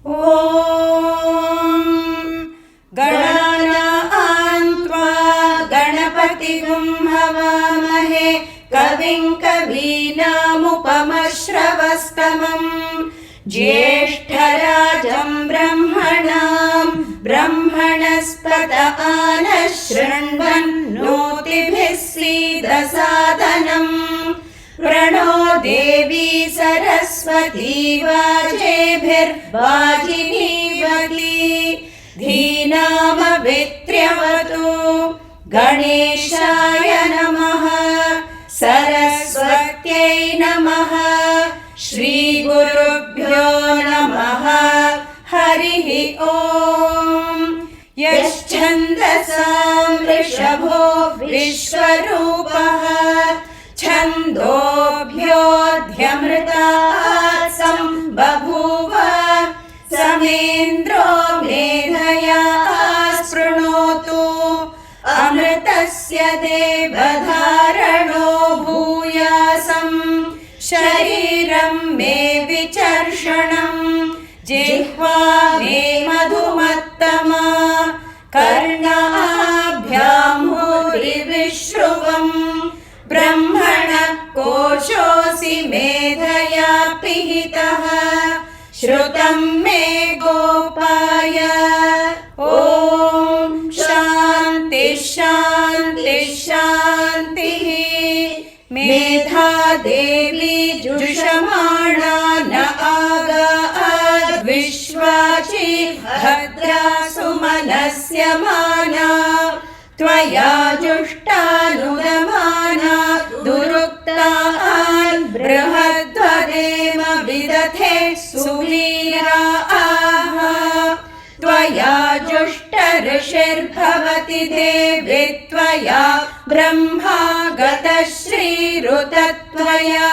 ॐ गणानां त्वा गणपतिगुं हवामहे कविं कवीनामुपमश्रवस्तमम् ज्येष्ठराजं ब्रह्मणां ब्रह्मणस्पत आनः शृण्वन्नोतिभिः सीदसादनम् प्रणो देवी सरस्वती वाजेभिर्वाजिनीवती धीनामवित्र्यवतु गणेशाय नमः सरस्वत्यै नमः श्रीगुरुभ्यो नमः हरिः ॐ यश्छन्दसां वृषभो विश्वरूपः छन्दोभ्योऽध्यमृतात् सम्बभूव समेन्द्रो मेधया स्पृणोतु अमृतस्य देवधारणो भूयासम् शरीरं मे विचर्षणम् जिह्वा मे मधुमत्तमा कर्णाभ्यां भूरिविश्रुवम् ब्रह्मणः कोशोऽसि मेधया पिहितः श्रुतं मे गोपाय ॐ शान्ति शान्ति शान्तिः मेधा देवी जुषमाणा न आगाद् विश्वाची भद्रा सुमनस्यमाना त्वया जुष्टानुगमाना दुरुक्तान् बृहद्वदेम विदथे सुवीराः त्वया जुष्ट ऋषिर्भवति देवी त्वया ब्रह्मा गतः श्रीरुतत्वया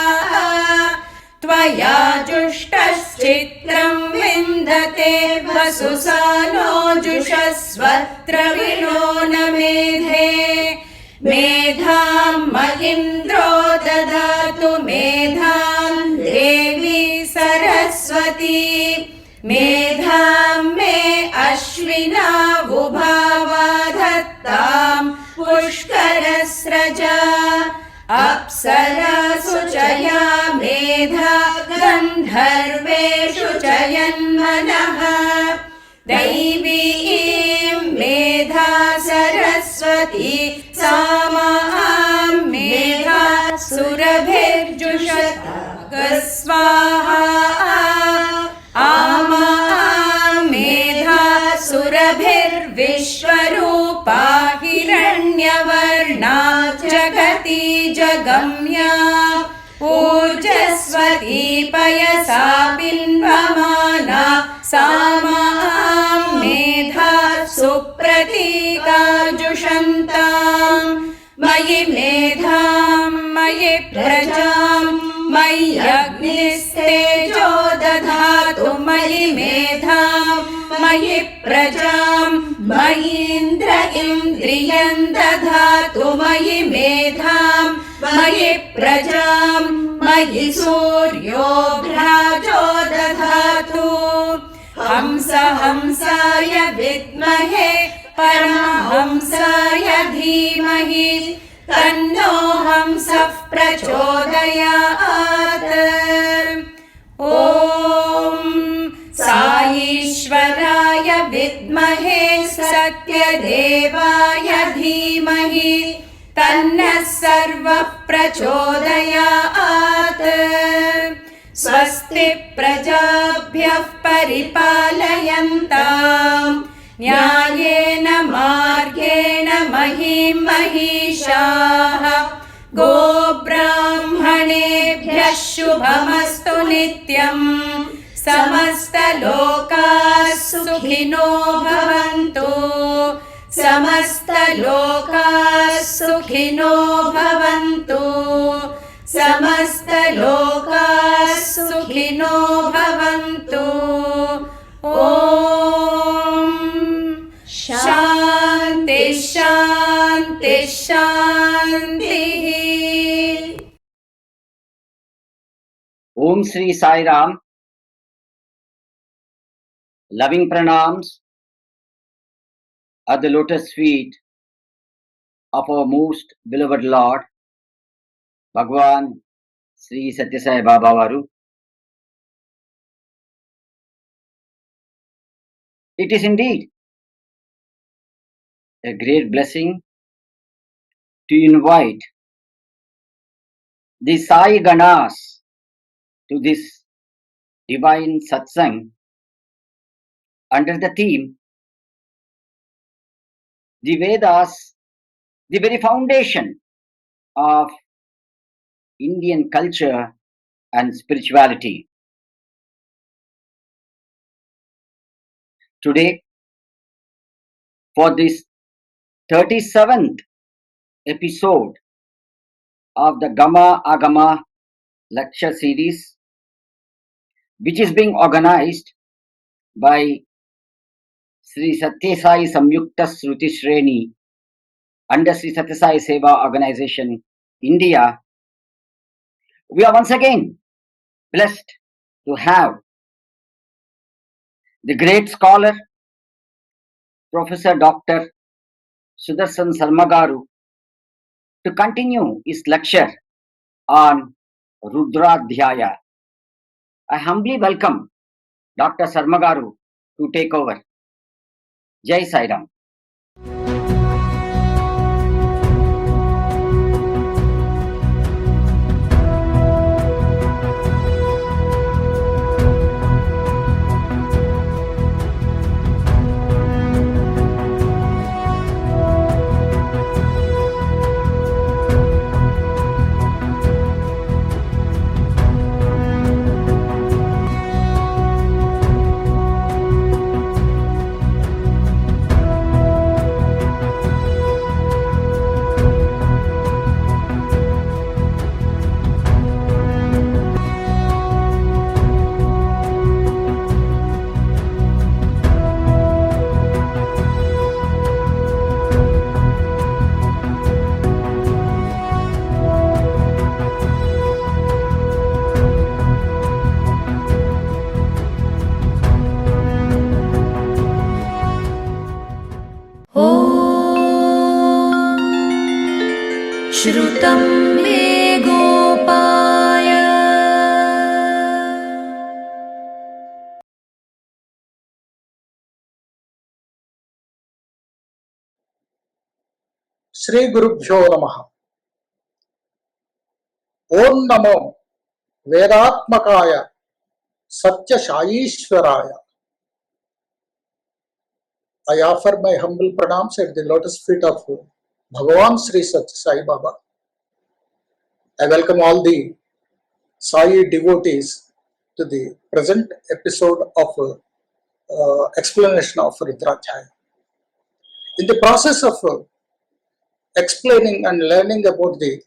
त्वया जुष्टश्चित्रं विन्दते वसुसानो जुषस्वत्र विनो न मेधे मेधां महीन्द्रो ददातु मेधां देवी सरस्वती मेधां मे अश्विना वुभावा धत्तां पुष्करस्रजा अप्सरासु च या मेधा गन्धर्वेषु च यन्मनः दैवीं मेधा सरस्वती सा मां मेधा सुरभिर्जुषत स्वाहा आमा मेधा सुरभिर्विश्वरूपा हिरण्यवर्णा जगति जगम्या ऊर्जस्वती पयसा बिन्वमाना सा मां मेधा सुप्रतीका जुषन्ताम् मयि मेधां मयि प्रजां मय्यग्निस्तेजो दधातु मयि मेधां मयि प्रजां मयीन्द्र इन्द्रियं दधातु मयि मेधां मयि प्रजां मयि सूर्यो भ्राजो दधातु हंस हंसाय विद्महे परमहंसाय धीमहि तन्नो हंसः प्रचोदयात् ॐ साईश्वराय विद्महे सत्यदेवाय धीमहि तन्नः सर्वः प्रचोदयात् स्वस्ति प्रजाभ्यः परिपालयन्ताम् न्यायेन मार्गेण महीं महिषाः गोब्राह्मणेभ्यः शुभमस्तु नित्यम् समस्तलोकाः सुखिनो भवन्तु समस्तलोकाः सुखिनो भवन्तु समस्तलोकाः सुखिनो भवन्तु ॐ शान्ति शान्ति शान्तिः। ओम Shri Sai Ram. Loving pranams at the lotus feet of our most beloved Lord, Bhagwan Sri Sathya Sai Baba Varu. It is indeed a great blessing to invite the Sai Ganas to this divine satsang under the theme the Vedas, the very foundation of Indian culture and spirituality. Today, for this 37th episode of the Gama ãgama lecture series, which is being organized by Sri Satya Sai Samyukta Shruti Shreni under Sri Satya Sai Seva Organization, India, we are once again blessed to have the great scholar, Professor Dr. Sudarsana Sarma Garu, to continue his lecture on Rudrādhyāya. I humbly welcome Dr. Sarma Garu to take over. Jai Sai Ram. श्रुतं मे गोपाय श्री गुरुभ्यो नमः। ओम नमो वेदात्मकाय सत्यशायीश्वराय। I offer my humble pranams at the lotus feet of Bhagavan Sri Satya Sai Baba. I welcome all the Sai devotees to the present episode of explanation of Rudrādhyāya. In the process of explaining and learning about the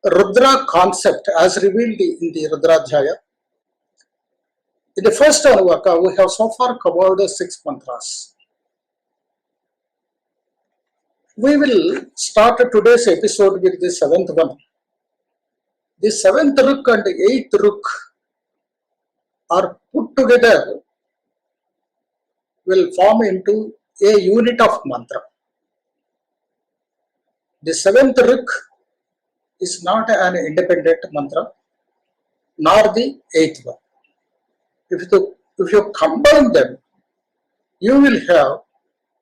Rudra concept as revealed in the Rudrādhyāya. In the first Anuvāka, we have so far covered 6 mantras. We will start today's episode with the 7th one. The 7th Ruk and 8th Ruk are put together, will form into a unit of mantra. The 7th Ruk is not an independent mantra, nor the 8th one. If you combine them, you will have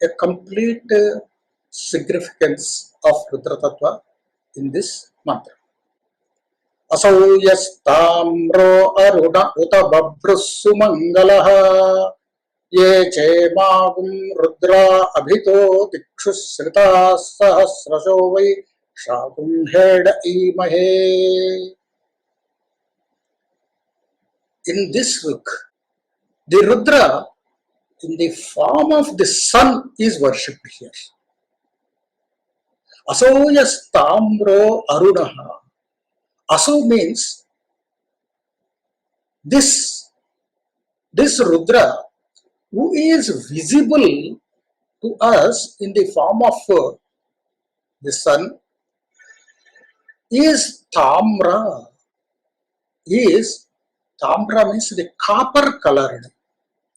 a complete significance of Rudra Tattva in this mantra. Asau yastamro aruna uta babrusu mangalaha ye che magum rudra abhito dikshusrita sahasrasho vai shagum heda imahe. In this book, the Rudra in the form of the sun is worshipped here. Aso yastamro arunaha. Aso means this Rudra who is visible to us in the form of the sun is Tamra. is, Tamra means the copper colored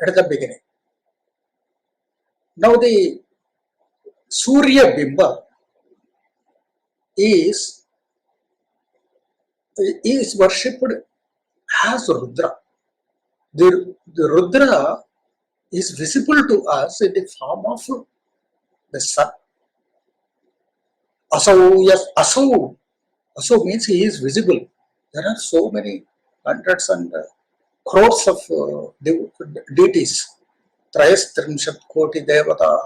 at the beginning. Now the Surya Bimba is worshipped as Rudra. The Rudra is visible to us in the form of the sun. Asau, yes, Asau. Asau means he is visible. There are so many hundreds and crores of deities. Trayastrimshat Koti Devata.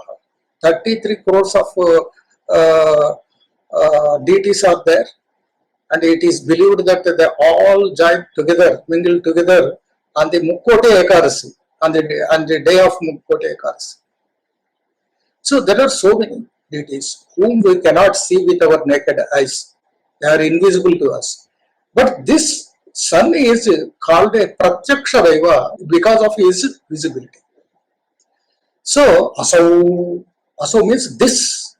33 crores of deities are there. And it is believed that they all joined together, mingled together on the Mukkote Ekadasi, on the day of Mukkote Ekadasi. So there are so many deities whom we cannot see with our naked eyes. They are invisible to us. But this sun is called a Pratyaksha Deva because of his visibility. So Asau means this,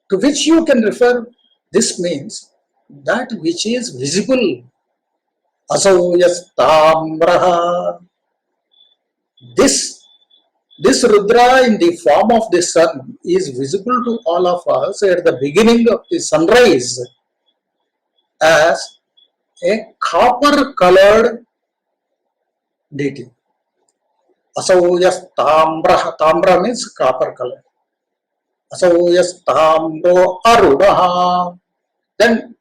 to which you can refer. This means that which is visible. Asau yastamraha. This Rudra in the form of the sun is visible to all of us at the beginning of the sunrise as a copper colored deity. Asau yastamraha. Tamra means copper color. Asau yastamro arudaha. Then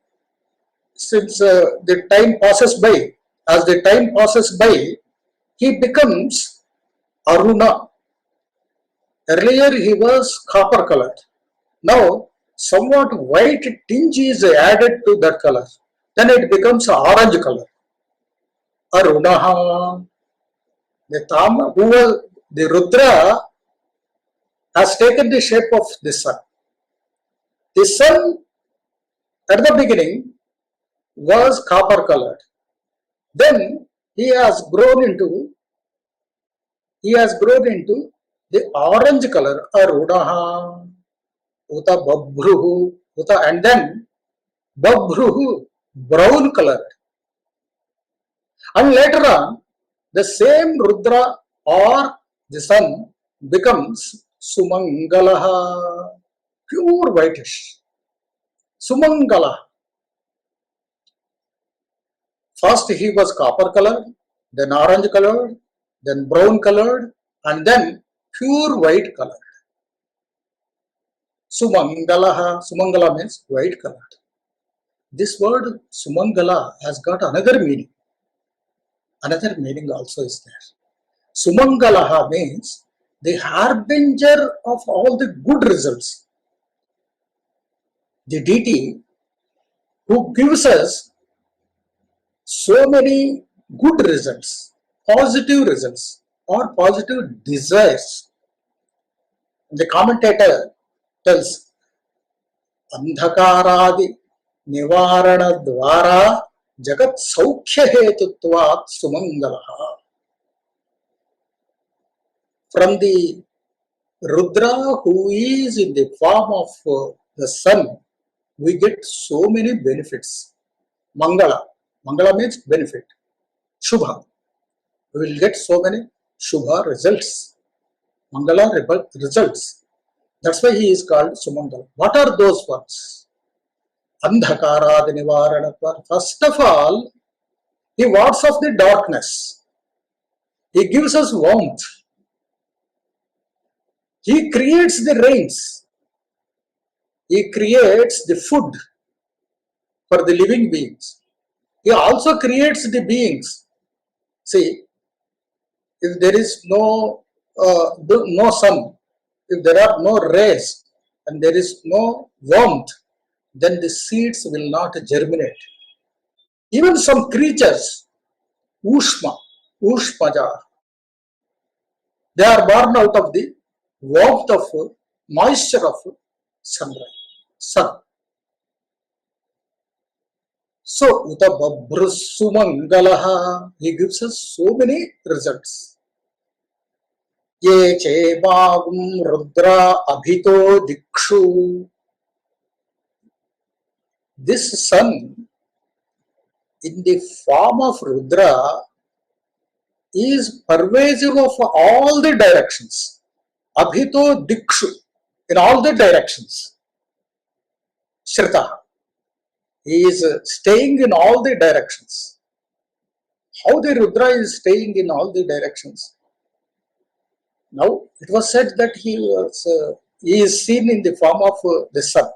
since the time passes by, as the time passes by, he becomes Aruna. Earlier he was copper colored. Now somewhat white tinge is added to that color. Then it becomes orange color. Arunaha. The Rudra has taken the shape of the sun. The sun at the beginning was copper colored. Then he has grown into the orange color, Arudaha, Uta Babruhu, Uta, and then Babruhu, brown color. And later on, the same Rudra or the sun becomes Sumangalaha, pure whitish. Sumangala. First he was copper colored, then orange colored, then brown colored, and then pure white colored. Sumangalaha. Sumangala means white colored. This word Sumangala has got another meaning. Another meaning also is there. Sumangalaha means the harbinger of all the good results. The deity who gives us so many good results, positive results, or positive desires. The commentator tells, Andhakaradi Nivarana Dvara Jagat Saukhya Hetutvat Sumangalaha. From the Rudra who is in the form of the sun, we get so many benefits. Mangala. Mangala means benefit. Shubha. We will get so many Shubha results. Mangala results. That's why he is called Sumangala. What are those ones? Andhakarad Nivaranatva. First of all, he wards off the darkness. He gives us warmth. He creates the rains. He creates the food for the living beings. He also creates the beings. See, if there is no sun, if there are no rays and there is no warmth, then the seeds will not germinate. Even some creatures, Ushmaja, they are born out of the warmth of moisture of sun. So, Uta Babrusumangalaha, he gives us so many results. Ye che bhagum rudra abhito dikshu. This sun in the form of Rudra is pervasive of all the directions. Abhito dikshu, in all the directions. Shrita, he is staying in all the directions. How the Rudra is staying in all the directions? Now, it was said that he is seen in the form of the sun.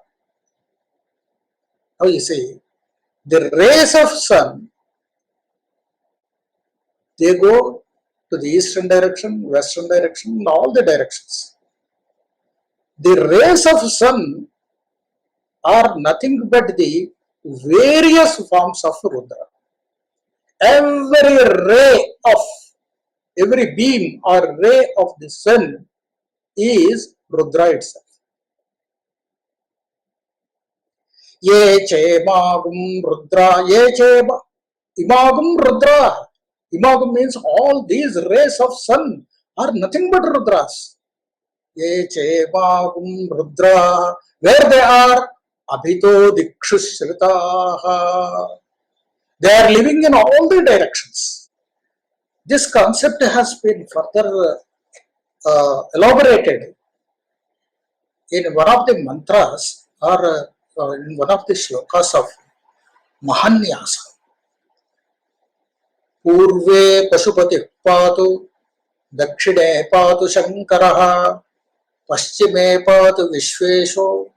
Now you see, the rays of sun, they go to the eastern direction, western direction, in all the directions. The rays of sun are nothing but the various forms of Rudra. Every beam or ray of the sun is Rudra itself. Ye chemagum Rudra, ye chema, imagum Rudra. Imagum means all these rays of sun are nothing but Rudras. Ye chemagum Rudra, where they are, abhito dikshu shritaha. They are living in all the directions. This concept has been further elaborated in one of the mantras or in one of the shlokas of Mahanyasa. Purve Pashupati Patu, Dakshine Patu Shankaraha, Paschime Patu Vishvesho,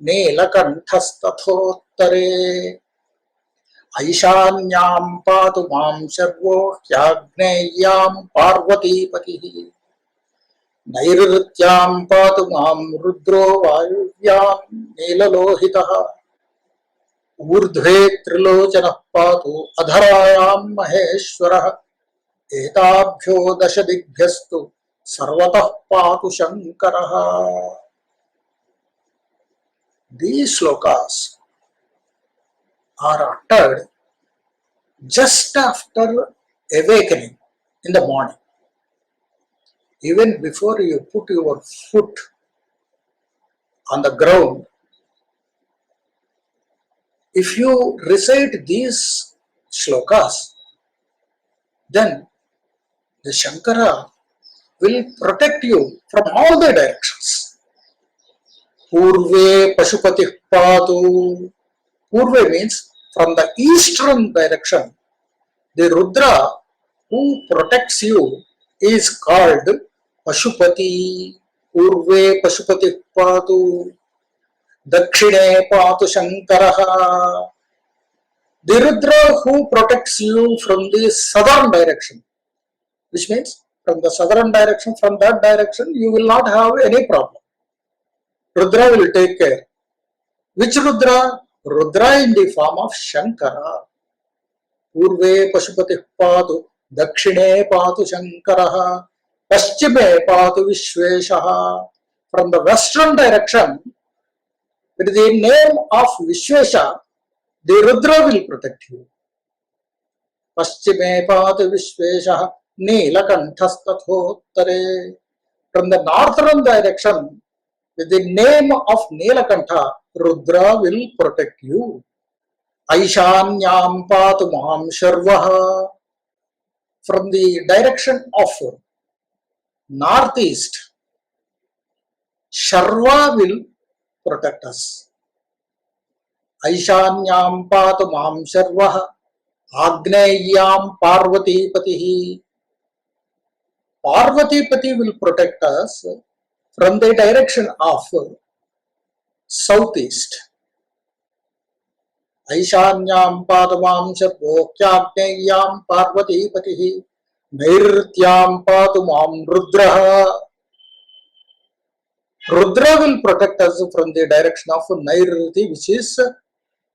Neelakanthastatottare, Aishanyam Patu Mam Sarvo, Yagneyam Parvati Patihi, Nairutyam Patu Mam Rudro Vayuvyam Neelalohitaha, Urdhve Trilocana Patu Adharayam Maheshwaraha, Etabhyo Dashadigbhyastu Sarvatah Patu Shankaraha. These slokas are uttered just after awakening in the morning. Even before you put your foot on the ground, if you recite these shlokas, then the Shankara will protect you from all the directions. Purve Pashupati Patu. Purve means from the eastern direction. The Rudra who protects you is called Pashupati. Purve Pashupati Patu. Dakshine Patu Shankaraha. The Rudra who protects you from the southern direction, which means from the southern direction, from that direction, you will not have any problem. Rudra will take care. Which Rudra? Rudra in the form of Shankara. Purve Pashupati Patu, Dakshine Patu Shankaraha, Paschime Patu Vishveshaha. From the western direction, with the name of Vishvesha, the Rudra will protect you. Paschime Patu Vishveshaha, Neelakanthastatottare. From the northern direction, with the name of Neelakantha, Rudra will protect you. Aishanyam Patu Maham Sharvaha. From the direction of northeast, Sharva will protect us. Aishanyam Patu Maham Sharvaha, Agneyam Parvati Patihi. Parvati Pati will protect us from the direction of southeast. Aishanyam Padamam Sharvo Kyagneyam Parvati Patihi, Nairutyam Padumam Rudraha. Rudra will protect us from the direction of Nairuti, which is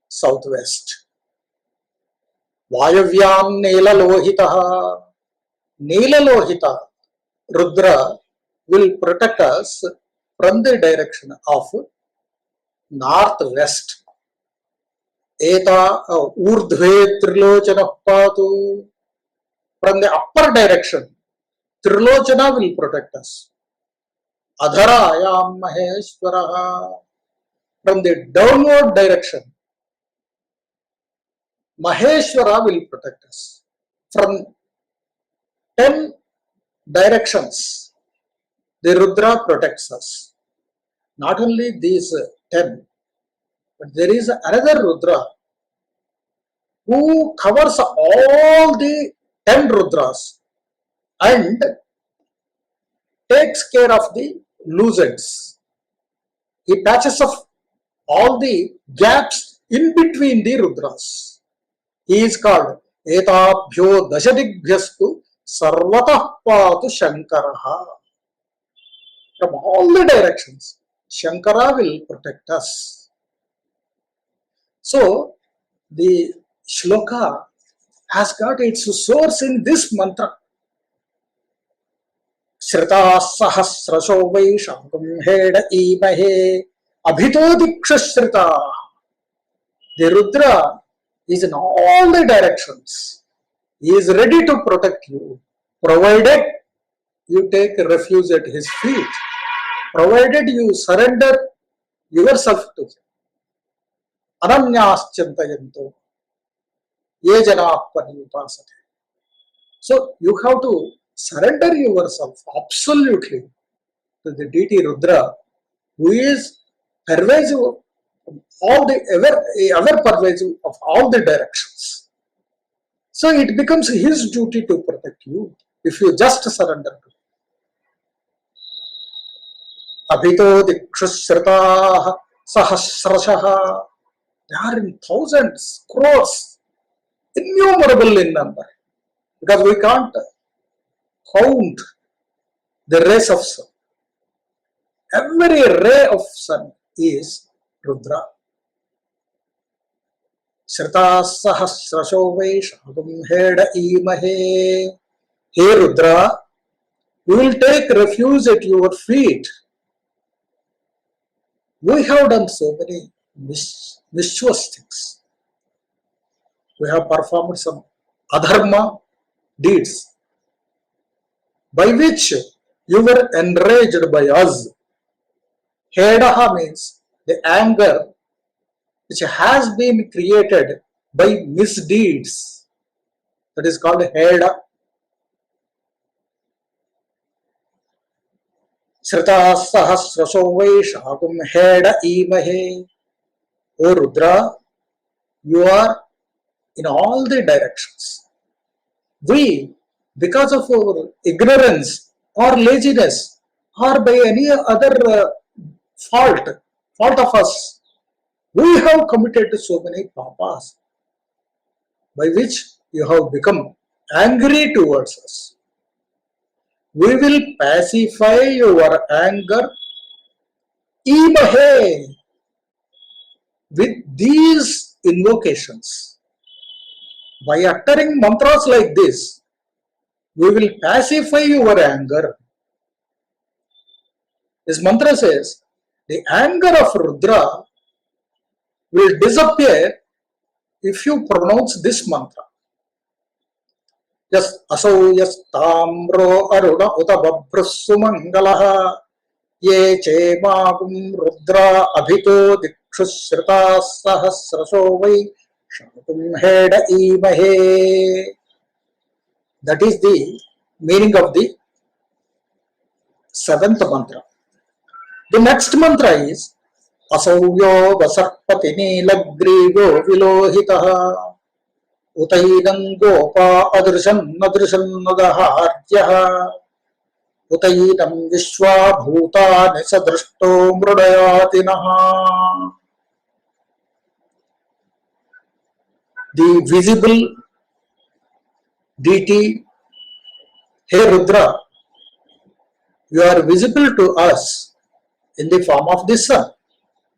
southwest. Vayavyam Neelalohitaha. Neelalohita, Rudra will protect us from the direction of northwest. Eta Urdhve Trilocana Patu. From the upper direction, Trilocana will protect us. Adharayam Maheshwaraha. From the downward direction, Maheshwara will protect us. From 10 directions, the Rudra protects us. Not only these 10, but there is another Rudra who covers all the 10 Rudras and takes care of the loose ends. He patches up all the gaps in between the Rudras. He is called Etabhyo Dashadigvyastu Sarvatah Patu Shankaraha. From all the directions, Shankara will protect us. So, the shloka has got its source in this mantra. Shrita sahasrasho vaishangam heda imahe abhito dikshashrita. The Rudra is in all the directions. He is ready to protect you, provided you take refuge at his feet, provided you surrender yourself to him. Ananyāschantayanto ye janah paryupasate. So you have to surrender yourself absolutely to the deity Rudra, who is pervasive of all the ever pervasive of all the directions. So it becomes his duty to protect you if you just surrender to him. Abhito dikshashritaah sahasrashaha. They are in thousands, crores, innumerable in number, because we can't count the rays of sun. Every ray of sun is Rudra. Shrita sahasrasho vaishagam heda imahe. Hey Rudra, we will take refuge at your feet. We have done so many mischievous things. We have performed some adharma deeds by which you were enraged by us. Hedaha means the anger which has been created by misdeeds. That is called Heda. Shrita sahasrasho vaishagam heda imahe. O Rudra, you are in all the directions. We, because of our ignorance or laziness or by any other fault of us, we have committed so many papas by which you have become angry towards us. We will pacify your anger imahe with these invocations. By uttering mantras like this, we will pacify your anger. This mantra says, the anger of Rudra will disappear if you pronounce this mantra. Yas aso yas tamro aruna utababhrusu mangalaha ye che magum Rudra abhito dikshushrita sahasraso vai shakum heda imahe. That is the meaning of the 7th mantra. The next mantra is Asavyo vasarpati nilagrivo vilohitaha utainam gopa adrishan nadrishan nadaharyaha utainam vishwa bhuta nisadrishto mrudayatinaha. The visible deity, hey Rudra, you are visible to us in the form of the sun.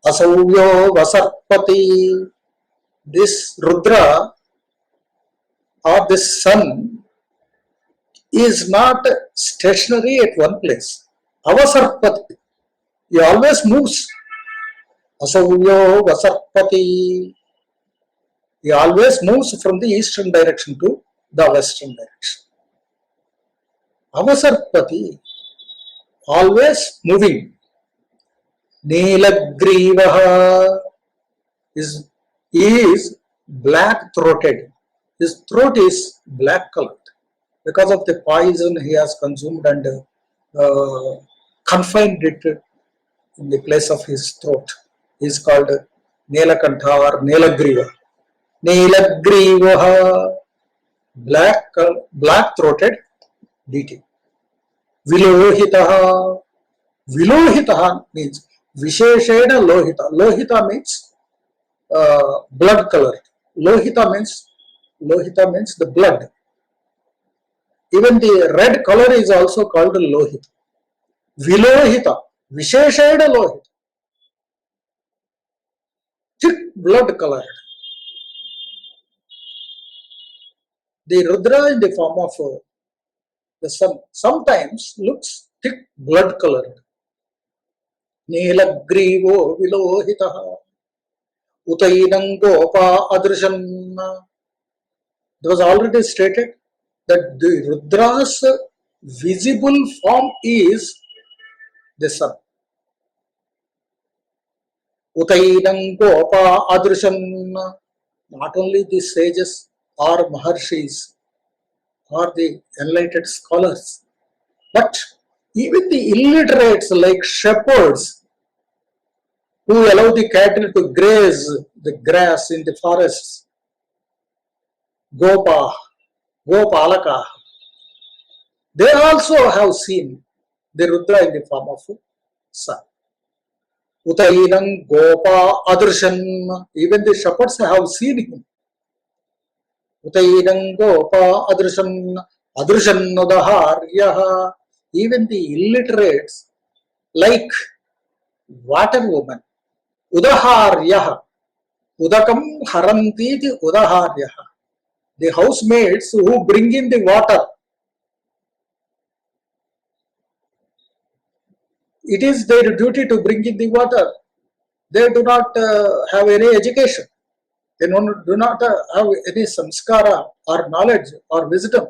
Asavyo vasarpati. This Rudra or this sun is not stationary at one place. Avasarpati. He always moves. Asavyo vasarpati. He always moves from the eastern direction to the western direction. Avasarpati, always moving. Nilagrivaha is black-throated. His throat is black colored because of the poison he has consumed and confined it in the place of his throat. He is called Nilakantha or Nilagriva. Nilagriva, black-throated deity. Vilohitaha. Vilohitaha means Visheshena Lohita. Lohita means blood color. Lohita means the blood. Even the red color is also called Lohita. Vilohita, Visheshena Lohita. Thick blood colored. The Rudra in the form of the sun sometimes looks thick blood colored. Nilagrivo Vilohitaha. Utainam Gopa Adrishan. It was already stated that the Rudra's visible form is the sun. Utainam Gopa Adrishan. Not only the sages or Maharshis or the enlightened scholars, but even the illiterates like shepherds who allow the cattle to graze the grass in the forests, Gopalaka, they also have seen the Rudra in the form of sun. Utainam Gopa Adrishan, even the shepherds have seen him. Utainam Gopa Adrishan, Adrishan Udaharyaha, even the illiterates like water woman, Udaharyaha, Udakam Harantiti Udaharyaha, the housemaids who bring in the water. It is their duty to bring in the water. They do not have any education. They do not have any samskara or knowledge or wisdom.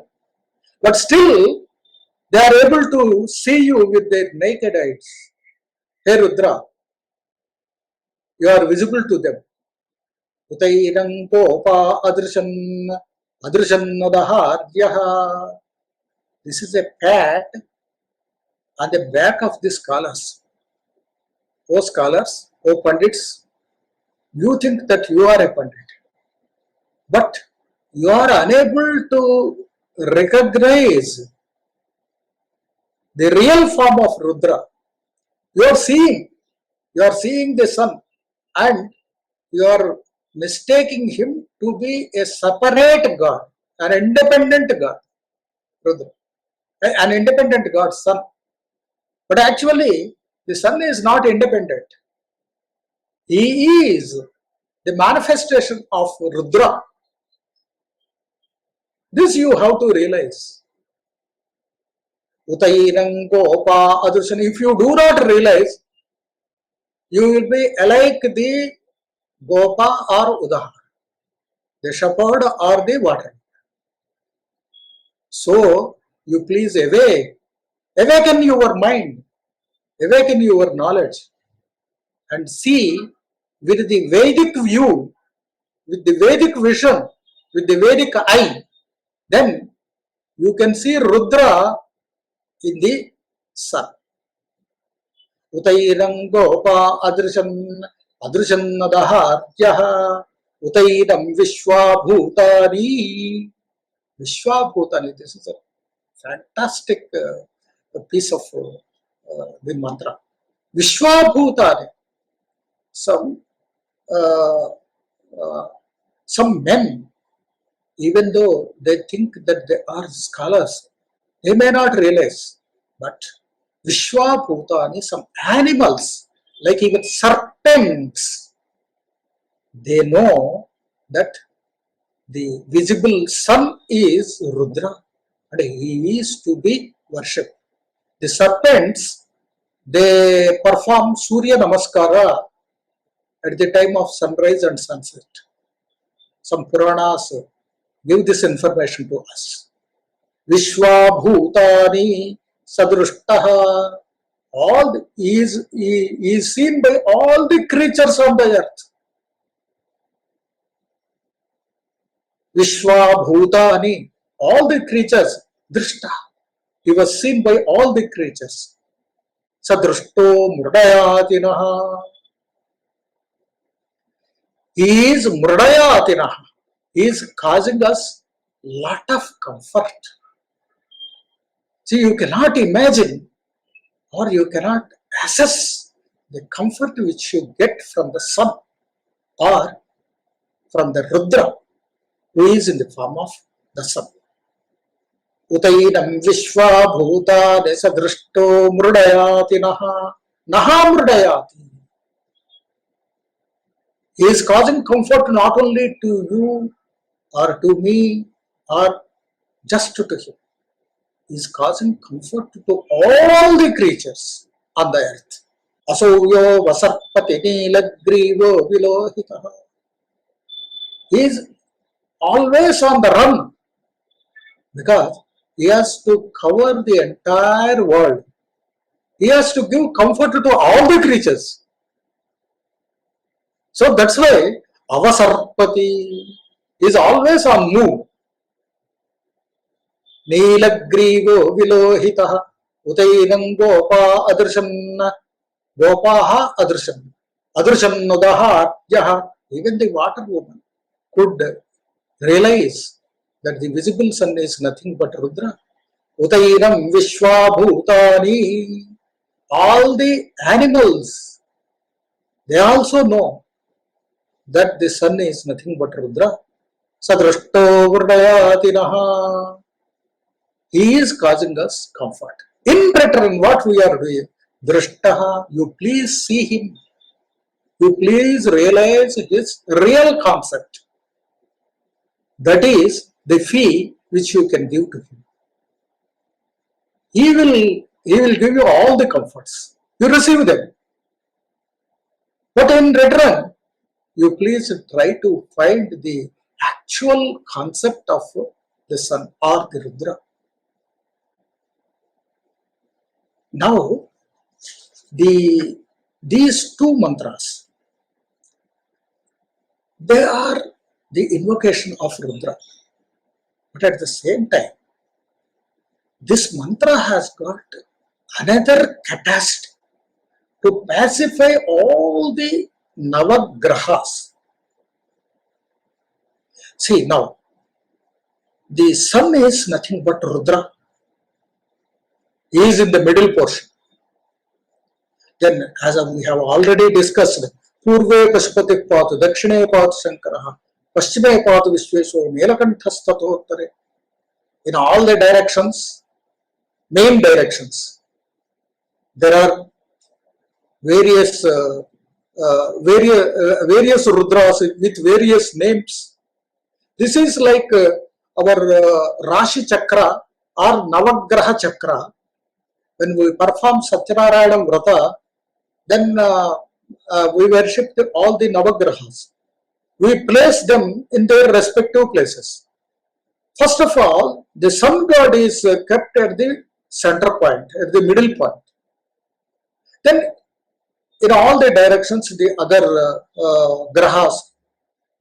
But still, they are able to see you with their naked eyes. Hey Rudra, you are visible to them. Utainam Gopa Adrishan Nadaharyaha. This is a pat on the back of the scholars. O scholars, O Pandits, you think that you are a Pandit, but you are unable to recognize the real form of Rudra. You are seeing the sun and you are mistaking him to be a separate God, an independent God, Rudra, an independent God, sun. But actually, the sun is not independent. He is the manifestation of Rudra. This you have to realize. Utainam Gopa Adrishan. If you do not realize, you will be like the Gopa or Udahar, the shepherd or the water. So, you please awaken your mind, awaken your knowledge, and see with the Vedic view, with the Vedic vision, with the Vedic eye, then you can see Rudra in the sun. Utainam Gopa Adrishan Nadaharyaha. Utainam Vishwabhutani. Vishwabhutani. This is a fantastic piece of the mantra. Vishwabhutani. Some men, even though they think that they are scholars, they may not realize, but Vishwabhutani, some animals, like even serpents, they know that the visible sun is Rudra and he is to be worshipped. The serpents, they perform Surya Namaskara at the time of sunrise and sunset. Some Puranas give this information to us. Vishwabhutani Sadrushtaha. All is seen by all the creatures on the earth. Vishwa Bhutani, all the creatures, Drishta. He was seen by all the creatures. Sadrushto Murdayatinaha. He is Murdayatinaha. He is causing us lot of comfort. See, you cannot imagine or you cannot assess the comfort which you get from the sun or from the Rudra, who is in the form of the sun. Utainam Vishwa Bhuta Desadrushto Murdayati Naha Murdayati. He is causing comfort not only to you or to me or just to him. He is causing comfort to all the creatures on the earth. Asovyo Vasarpati Nilagrivo Vilohitaha. He is always on the run because he has to cover the entire world. He has to give comfort to all the creatures. So that's why Avasarpati is always on move. Nilagrivo Vilohitaha Utainam Gopa Adrshan Gopaha Adrshan Adrshan Nudaha Jaha. Even the water woman could realize that the visible sun is nothing but Rudra. Utainam Vishwa Bhutani. All the animals, they also know that the sun is nothing but Rudra. Sadrushto Vurdayatinaha. He is causing us comfort. In return, what we are doing? Drishtaha, you please see him. You please realize his real concept. That is the fee which you can give to him. He will give you all the comforts. You receive them. But in return, you please try to find the actual concept of the sun or the Rudra. Now, these two mantras, they are the invocation of Rudra. But at the same time, this mantra has got another capacity to pacify all the Navagrahas. See now, the sun is nothing but Rudra. He is in the middle portion. Then, as we have already discussed, Purve Pashupati Patu, Dakshine Patu Shankaraha, Paschime Patu Vishvesho, Nelakanthastatottare. In all the directions, main directions, there are various Rudras with various names. This is like our Rashi Chakra or Navagraha Chakra. When we perform Satyanarayana Vrata, then we worship all the Navagrahas. We place them in their respective places. First of all, the sun god is kept at the center point, at the middle point. Then in all the directions, the other grahas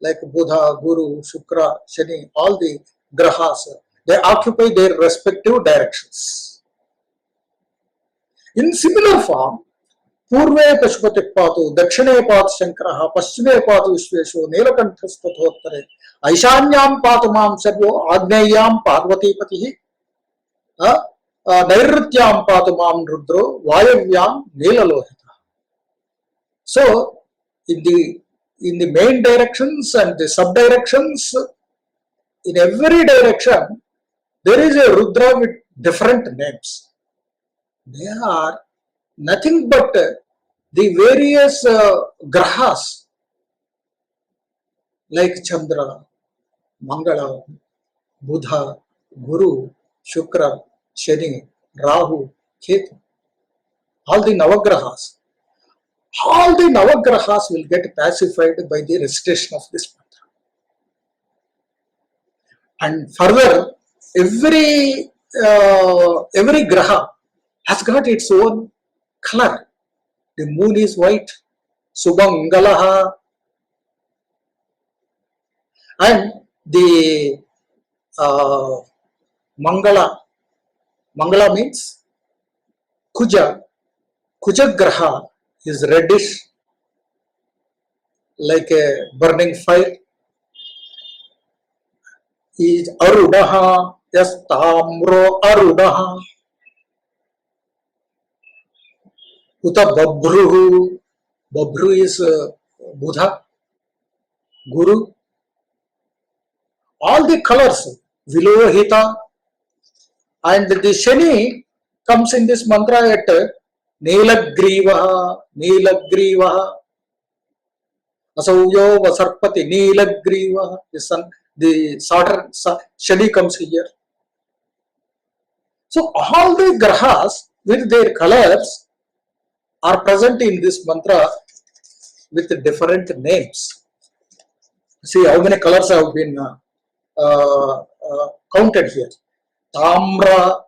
like Buddha, Guru, Shukra, Shani, all the grahas, they occupy their respective directions. In similar form, Purve Pashupati Patu, Dakshine Patu Shankaraha, Paschime Patu Vishvesho, Nelakanthastatottare, Aishanyam Patu Mam Sarvo, Agneyam Parvati Patihi, Nairutyam Patu Mam Rudro, Vayavyam Nelalohita. So, in the main directions and the sub-directions, in every direction, there is a Rudra with different names. They are nothing but the various grahas like Chandra, Mangala, Buddha, Guru, Shukra, Shani, Rahu, Ketu, all the Navagrahas. All the Navagrahas will get pacified by the recitation of this mantra. And further, every graha has got its own color. The moon is white, Subangalaha, and the Mangala. Mangala means Kuja. Kuja Graha is reddish like a burning fire. Is Arudaha, yes, Tamro Arudaha. Uta Babruhu. Babru is Buddha, Guru. All the colors, Vilohita, and the Shani comes in this mantra at Nilagrivaha, Nilagrivaha, Asauyo Vasarpati, Nilagrivaha, the Saturn, Shani comes here. So all the grahas with their colors are present in this mantra with different names. See how many colors have been counted here. Tamra,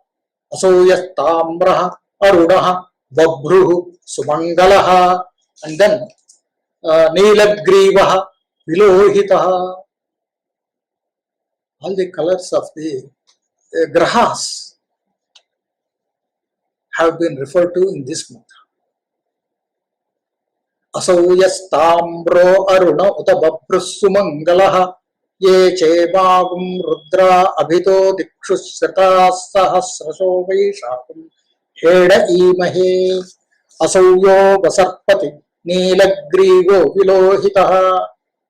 Asoya Tamra, Arudaha, Babruhu, Sumangalaha, and then Nilagrivaha, Vilohitaha. All the colors of the grahas have been referred to in this mantra. Asauya-stāम्रो aruna uta babrussumangalaha ye chevagum rudra abhito dikshushratas sahasraso vaishākum heda imahe asauyo vasarpati nilagrivo vilohitaha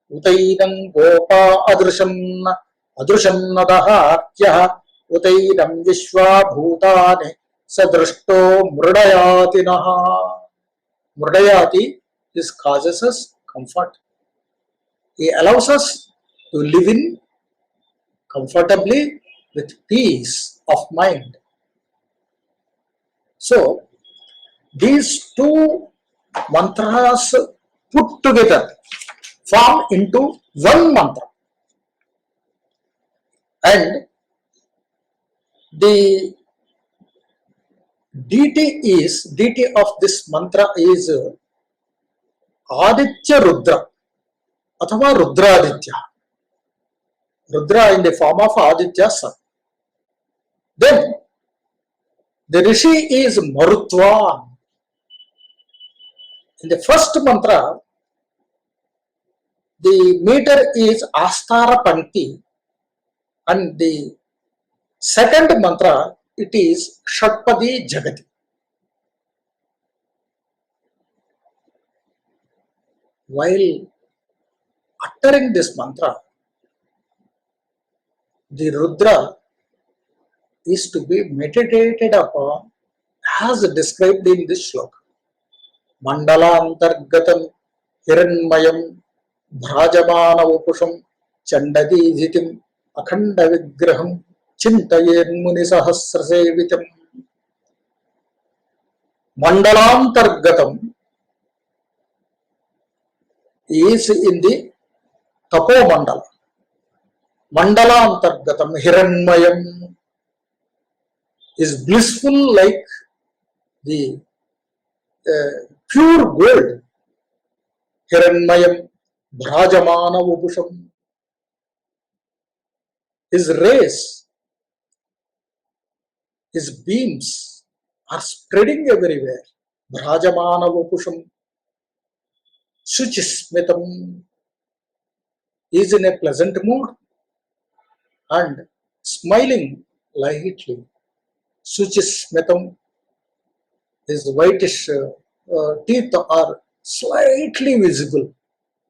utaidam gopa adrushanadaha akyah utaidam vishva bhutane sadrishto mridayatinaha. Mridayati is causes us comfort. He allows us to live in comfortably with peace of mind. So, these two mantras put together form into one mantra. And the deity of this mantra is Aditya Rudra athava Rudrādhyāya. Rudra in the form of Aditya sun. Then the Rishi is Marutva. In the first mantra, the meter is Astara Panti, and the second mantra it is Shatpadi Jagati. While uttering this mantra, the Rudra is to be meditated upon as described in this shloka. Mandalantargatam hiranmayam bhrajamana upusham chandadidhitim akhanda vigraham chintayen munisahasrasevitam. Mandalantargatam is in the Tapo Mandala. Mandalantargatam hiranmayam is blissful like the pure gold. Hiranmayam bhrajamana upusham. His rays, his beams are spreading everywhere. Bhrajamana upusham. Suchismitam is in a pleasant mood and smiling lightly. Suchismitam, his whitish teeth are slightly visible.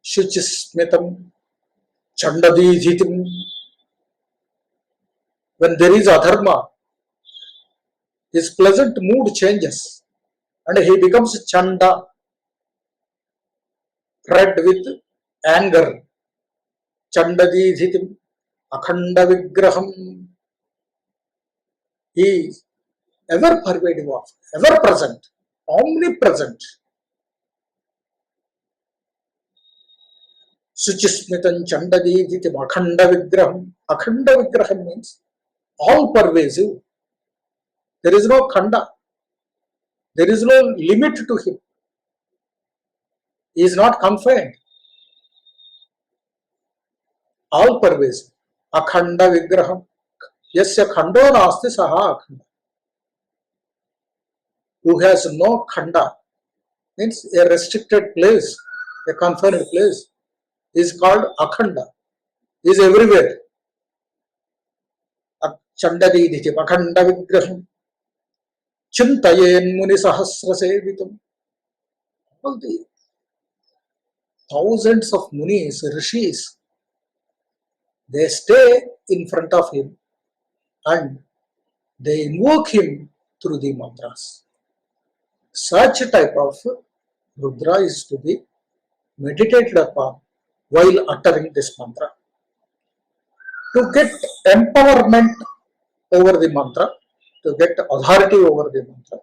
Suchismitam. Chandadidhitim. When there is adharma, his pleasant mood changes and he becomes Chanda, red with anger. Chandadidhitim akhanda vigraham. He is ever pervading of, ever present, omnipresent. Suchismitam chandadidhitim akhanda vigraham. Akhanda vigraham means all pervasive. There is no khanda. There is no limit to him. He is not confined. All pervasive. akhanda vigraham. Yasya khando nasti saha akhanda. Who has no khanda, means a restricted place, a confined place, is called akhanda, is everywhere. Chandadiditi akhanda vigraham. Chintayen muni sahasra sevitam. All the thousands of munis, rishis, they stay in front of him and they invoke him through the mantras. Such a type of Rudra is to be meditated upon while uttering this mantra. To get empowerment over the mantra, to get authority over the mantra,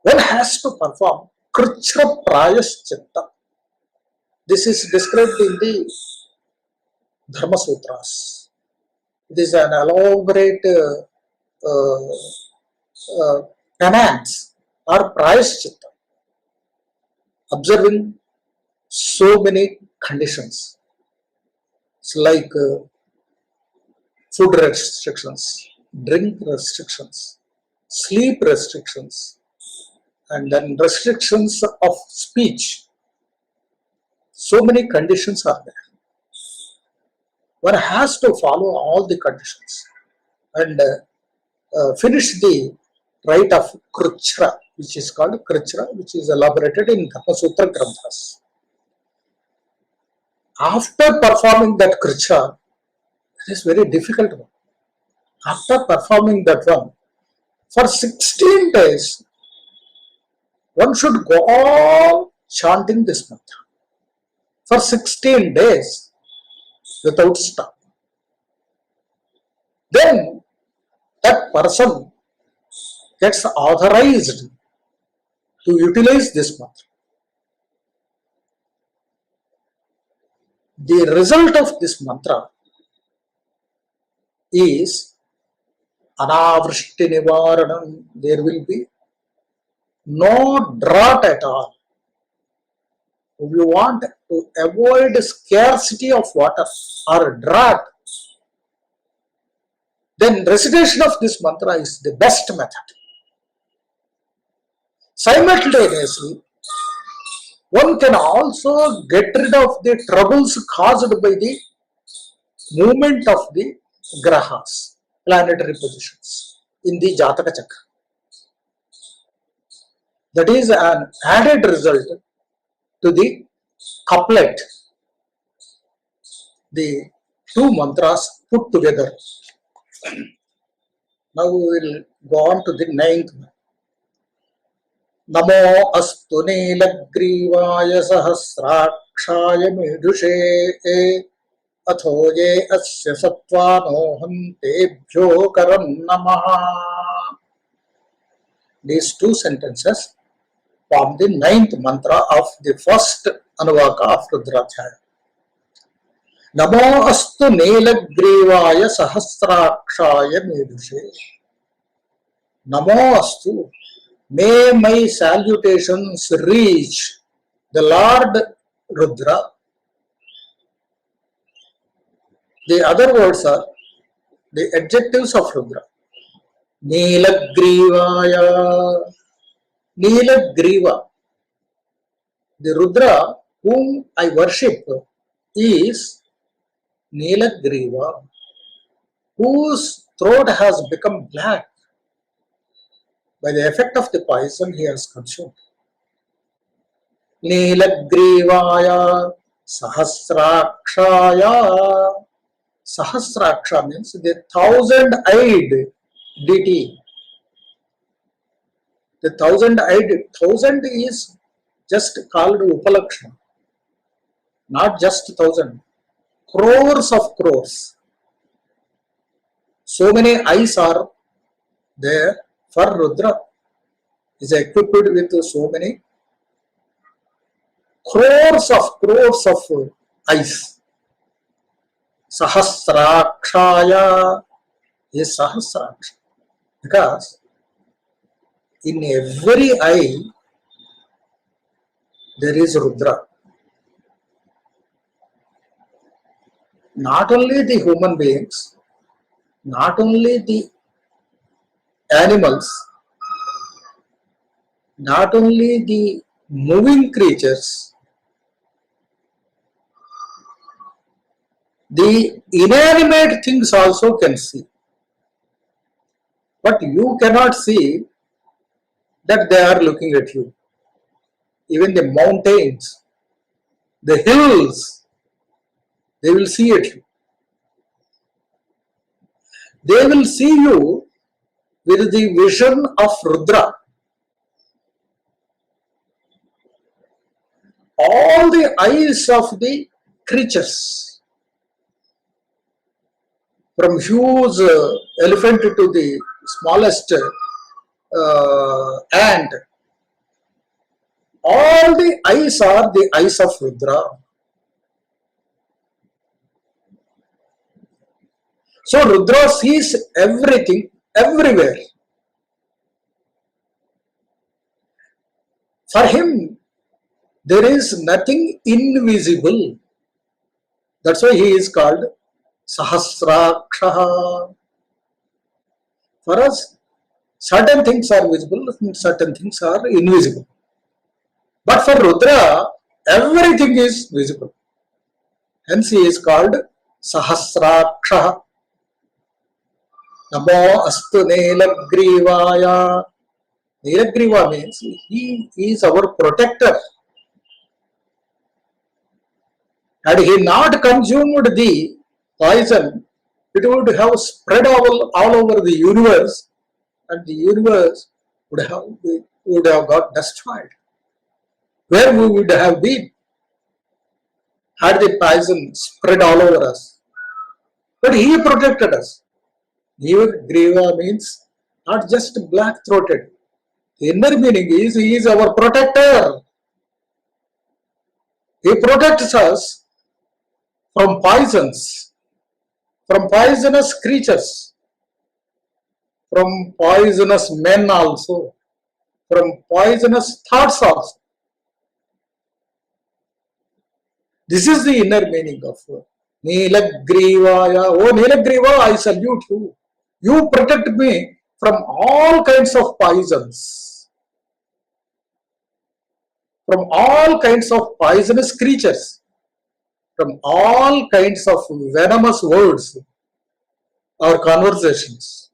one has to perform Kritra Prayaschitta. This is described in the Dharma Sutras. It is an elaborate penance or Prayaschitta, observing so many conditions. It's like food restrictions, drink restrictions, sleep restrictions, and then restrictions of speech. So many conditions are there. One has to follow all the conditions and finish the rite of Kruchra, which is called Kruchra, which is elaborated in Dhamma Sutra Granthas. After performing that Kruchra, it is very difficult one. After performing that one, for 16 days, one should go on chanting this mantra. For 16 days, without stop. Then that person gets authorized to utilize this mantra. The result of this mantra is anavrishti nivaranam. There will be no drought at all. If you want to avoid scarcity of water or drought, then recitation of this mantra is the best method. Simultaneously, one can also get rid of the troubles caused by the movement of the grahas, planetary positions, in the Jataka Chakra. That is an added result to the couplet, the two mantras put together. Now we will go on to the 9th one. Namo astu neelagrivaaya sahasrakshaya medushe athoye asya sattvanoham tebhyo karam namaha. These two sentences form the 9th mantra of the first Anuvāka of Rudrādhyāya. Namo astu neelagrivaaya sahasrakshaya medushe. Namo astu. May my salutations reach the Lord Rudra. The other words are the adjectives of Rudra. Neelagrivaya. Neelagriva. The Rudra whom I worship is Neelagriva, whose throat has become black by the effect of the poison he has consumed. Neelagrivaya Sahasrakshaya. Sahasraksha means the thousand-eyed deity. The thousand-eyed, thousand is just called Upalakshana, not just thousand. Crores of crores. So many eyes are there for Rudra. Is equipped with so many crores of eyes. Sahasrakshaya is Sahasraksha, because in every eye there is Rudra. not only the human beings, not only the animals, not only the moving creatures, the inanimate things also can see. But you cannot see that they are looking at you. Even the mountains, the hills, they will see at you. They will see you with the vision of Rudra. All the eyes of the creatures, from huge elephant to the smallest ant, all the eyes are the eyes of Rudra. So Rudra sees everything, everywhere. For him, there is nothing invisible. That's why he is called Sahasraksha. For us, certain things are visible and certain things are invisible. But for Rudra, everything is visible. Hence he is called Sahasraksha. Namo astu Nilagrivaya. Nilagriva means he is our protector. Had he not consumed the poison, it would have spread all over the universe, and the universe would have got destroyed. Where we would have been had the poison spread all over us. But he protected us. Nilagriva means not just black-throated. The inner meaning is he is our protector. He protects us from poisons, from poisonous creatures, from poisonous men also, from poisonous thoughts also. This is the inner meaning of Nilagrivaya. Oh Nilagriva, I salute you. You protect me from all kinds of poisons, from all kinds of poisonous creatures, from all kinds of venomous words or conversations.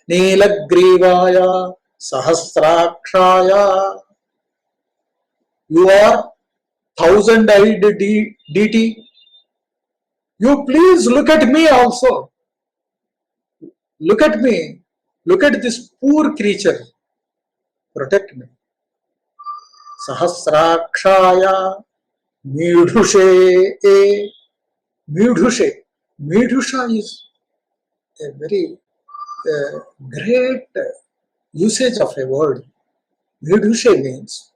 Nilagrivaya Sahasrakshaya. You are thousand-eyed deity. You please look at me also. Look at me. Look at this poor creature. Protect me. Sahasrakshaya Midhushe. Midhushe. Midhusha is a very great usage of a word. Midhushe means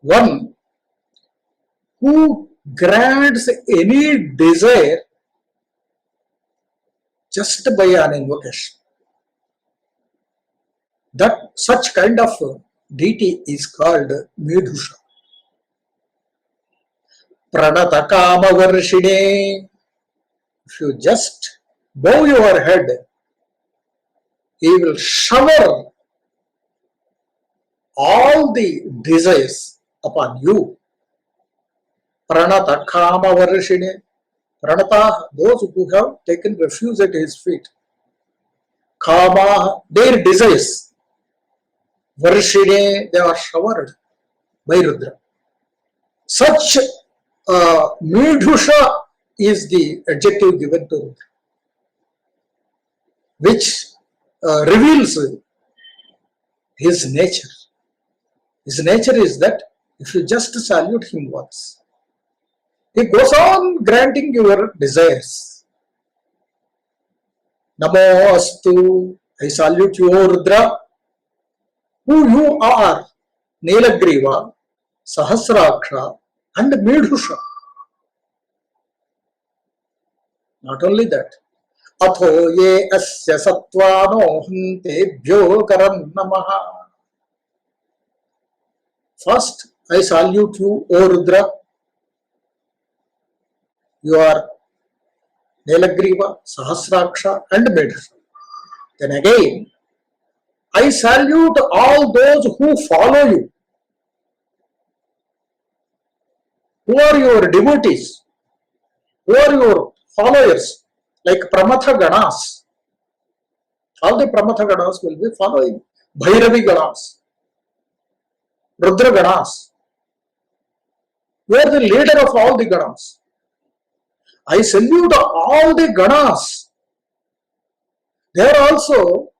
one who grants any desire just by an invocation. That such kind of deity is called Midhusha. Pranata kama varshine. If you just bow your head, he will shower all the desires upon you. Pranata kama varshine. Pranata, those who have taken refuge at his feet. Kama, their desires. Varshine, they are showered by Rudra. Such Midhusha is the adjective given to Rudra, which reveals his nature. His nature is that if you just salute him once, he goes on granting your desires. Namo astu, I salute you, O Rudra, who you are, Nilagriva, Sahasraksha, and Midhusha. Not only that, Atho ye asya sattvano hantebhyo karam namaha. First, I salute you, O Rudra, You are Nilagriva, Sahasraksha and Medha. Then again, I salute all those who follow you, who are your devotees, who are your followers, like Pramatha Ganas. All the Pramatha Ganas will be following. Bhairavi Ganas, Rudra Ganas. You are the leader of all the Ganas. I salute all the Ganas. They are also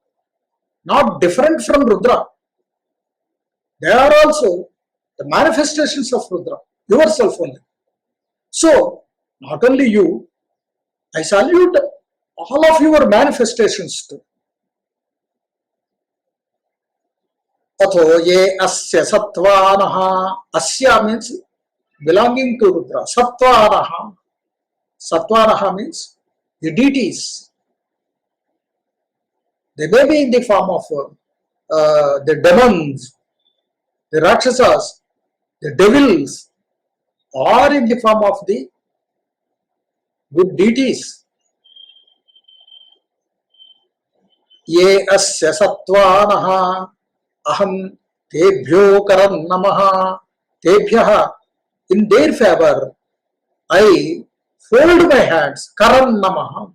not different from Rudra. They are also the manifestations of Rudra, yourself only. So, not only you, I salute all of your manifestations too. Atho ye asya sattvanaha. Asya means belonging to Rudra. Sattvanaha. Sattvanaha means the deities. They may be in the form of the demons, the Rakshasas, the devils, or in the form of the good deities. Ye asya sattvanaha aham tebhyo karan namaha. Tebhyaha, in their favor, I fold my hands. Karan namaha.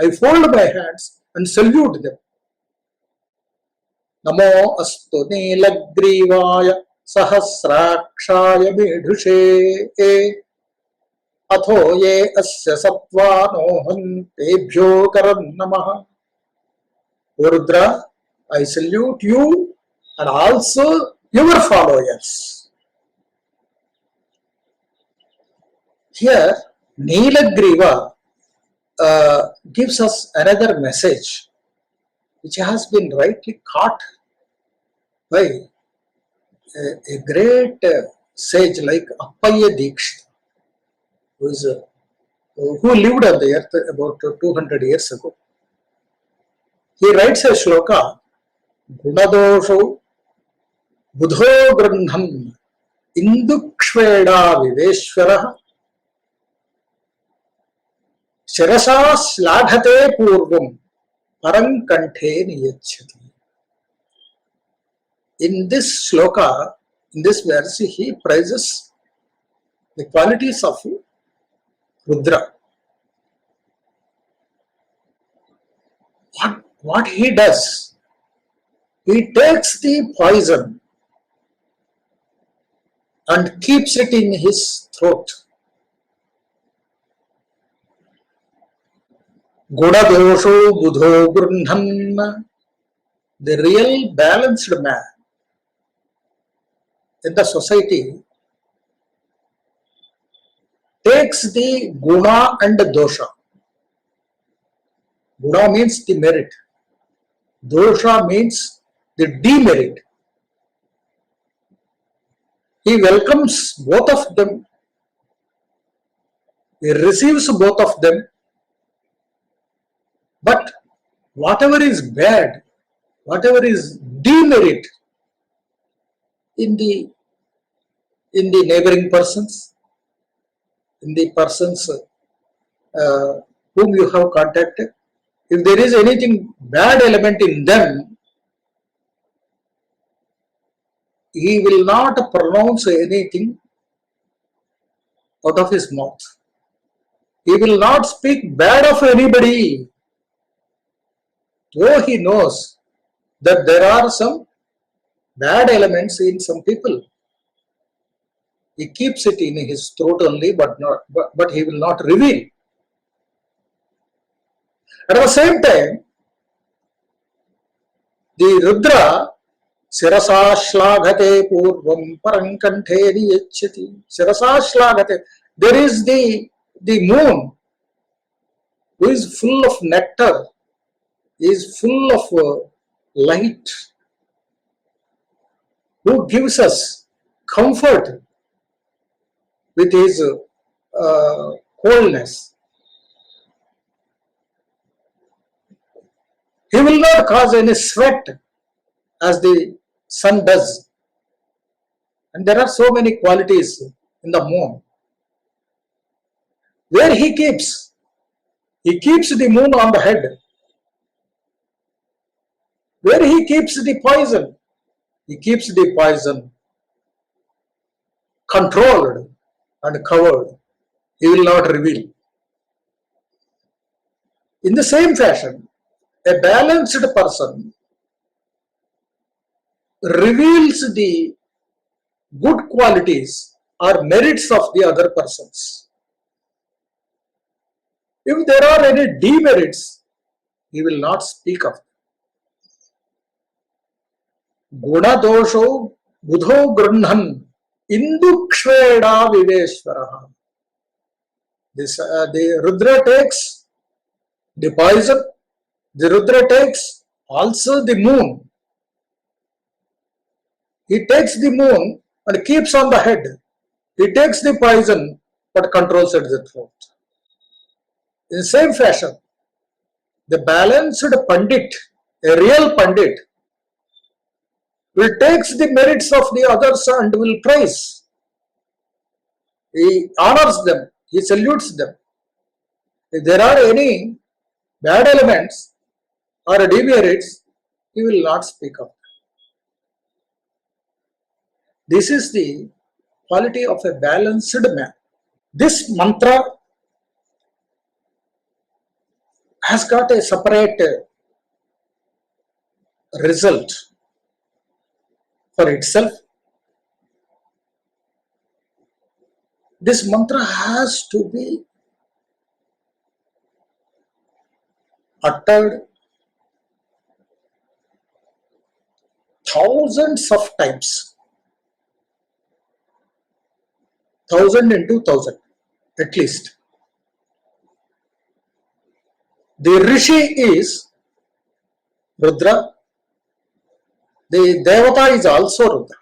I fold my hands and salute them. Namo astu nilagrivaya sahasrakshaya medhushe. Atho ye asya sattvanoham tebhyo karan namaha. O Rudra, I salute you and also your followers. Here, Nilagriva gives us another message which has been rightly caught by a great sage like Appaya Dikshit, who lived on the earth about 200 years ago. He writes a shloka, Gunadosho Budho Grandham Indukshveda Viveshwara Shirasa Slaghate Purvam Parankanthe Niyachati. In this shloka, in this verse, he praises the qualities of Rudra. What he does, he takes the poison and keeps it in his throat. Godadosho Budho Grandhan, the real balanced man in the society, takes the guna and the dosha. Guna means the merit. Dosha means the demerit. He welcomes both of them. He receives both of them. But whatever is bad, whatever is demerit in the neighboring persons, in the persons whom you have contacted, if there is anything bad element in them, he will not pronounce anything out of his mouth. He will not speak bad of anybody, though he knows that there are some bad elements in some people. He keeps it in his throat only, but he will not reveal. At the same time, the Rudra Sirasa Shlaghate Purvam Parankanthe Niyachati. Sirasa Shlaghate. There is the moon who is full of nectar, is full of light, who gives us comfort with his coldness. He will not cause any sweat as the sun does. And there are so many qualities in the moon. Where he keeps? He keeps the moon on the head. Where he keeps the poison? He keeps the poison controlled and covered. He will not reveal. In the same fashion, a balanced person reveals the good qualities or merits of the other persons. If there are any demerits, he will not speak of them. Guna dosho budho grunhan indukshveda viveshwaraha. The Rudra takes the poison, the Rudra takes also the moon. He takes the moon and keeps on the head. He takes the poison but controls at the throat. In the same fashion, the balanced Pandit, a real Pandit, will take the merits of the others and will praise. He honors them, he salutes them. If there are any bad elements or demerits, he will not speak of them. This is the quality of a balanced man. This mantra has got a separate result for itself. This mantra has to be uttered thousands of times. 1000 into 1000 at least. The Rishi is Rudra. The Devata is also Rudra.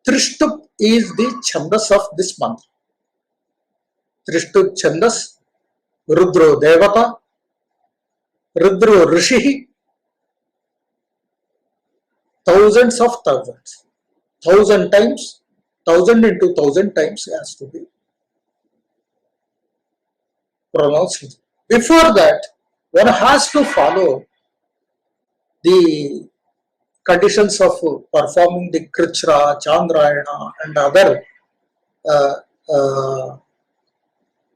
Trishtup is the chandas of this mantra. Trishtup chandas, Rudro Devata, Rudro Rishi, thousands of thousands. 1000 times, 1000 into 1000 times has to be pronounced. Before that, one has to follow the conditions of performing the Krichra, Chandrayana and other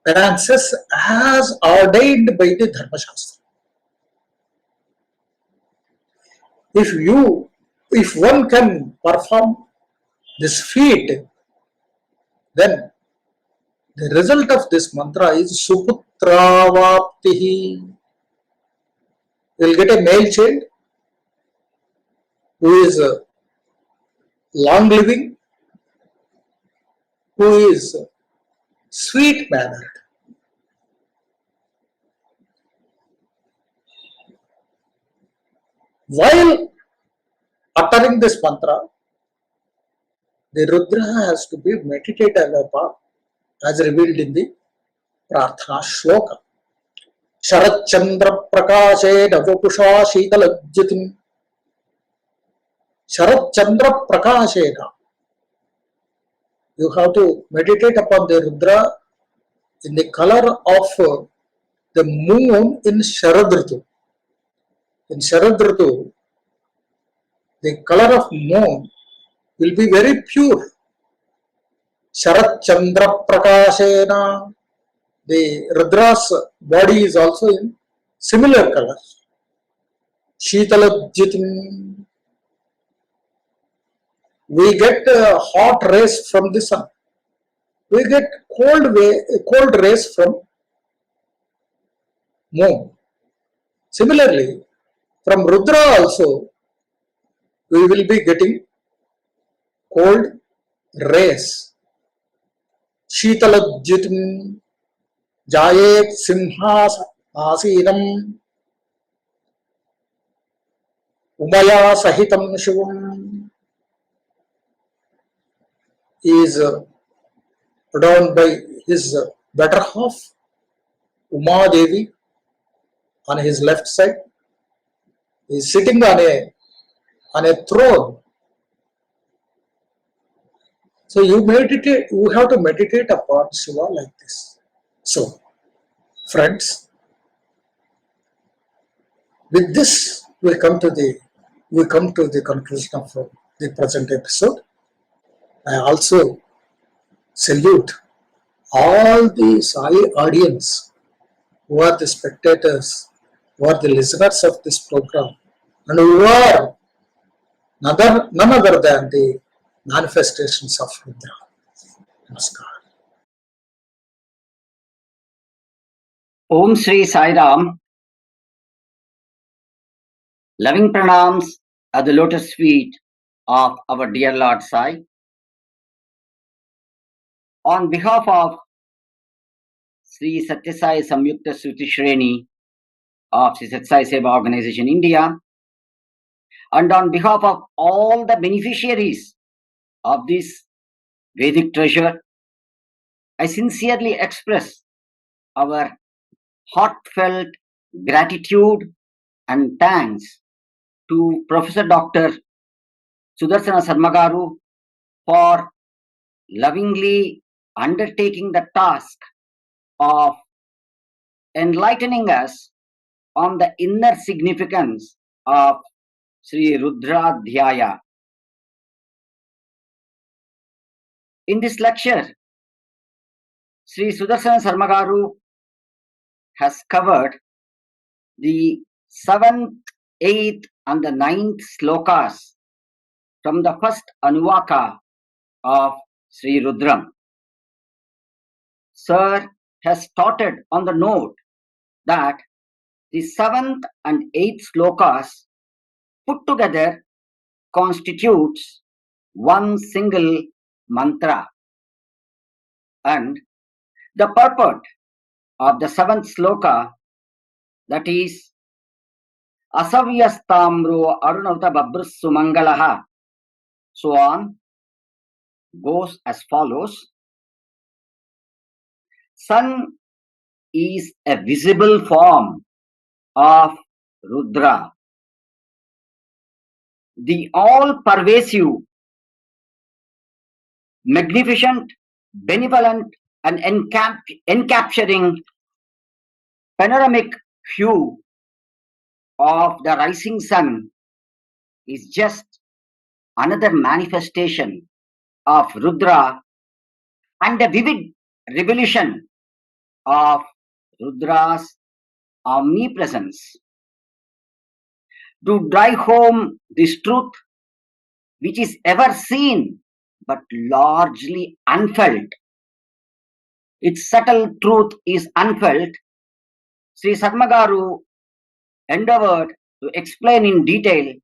penances as ordained by the Dharma Shastra. If one can perform this feat, then the result of this mantra is Suputravaptihi. You will get a male child who is long living, who is sweet mannered. While uttering this mantra, the Rudra has to be meditated upon as revealed in the Prarthana Shloka. Sharat Chandra Prakashe Navapusha Sheetalajyatim. Sharat Chandra Prakashena. You have to meditate upon the Rudra in the color of the moon in Sharad Ritu. In Sharad Ritu, the color of moon will be very pure. Sharat Chandra Prakashena. The Rudra's body is also in similar color. Sheetalajyatim. We get hot rays from the sun. We get cold rays from moon. Similarly, from Rudra also, we will be getting cold rays. Sheetalajyatim Jayet Simhas Asinam Umaya Sahitam Shivam. He is adorned by his better half, Uma Devi, on his left side. He is sitting on a throne. So you meditate, you have to meditate upon Shiva like this. So, friends, with this we come to the conclusion of the present episode. I also salute all the Sai audience who are the spectators, who are the listeners of this program, and who are none other than the manifestations of Rudra. Namaskar. Om Sri Sai Ram. Loving pranams at the lotus feet of our dear Lord Sai. On behalf of Sri Satya Sai Samyukta Sruti Shreni of Sri Satya Sai Seva Organization India, and on behalf of all the beneficiaries of this Vedic treasure, I sincerely express our heartfelt gratitude and thanks to Professor Dr. Sudarsana Sarma Garu for lovingly undertaking the task of enlightening us on the inner significance of Sri Rudrādhyāya. In this lecture, Sri Sudarsana Sarma Garu has covered the 7th, 8th and the 9th slokas from the first Anuvāka of Sri Rudram. Sir has started on the note that the 7th and 8th slokas put together constitutes one single mantra, and the purport of the 7th sloka, that is Asavyastamro Arunavta Babrussu Mangalaha, so on, goes as follows. Sun is a visible form of Rudra, the all-pervasive, magnificent, benevolent, and encapturing panoramic hue of the rising sun is just another manifestation of Rudra and a vivid revelation of Rudra's omnipresence. To drive home this truth, which is ever seen but largely unfelt, its subtle truth is unfelt, Sri Sarmagaru endeavored to explain in detail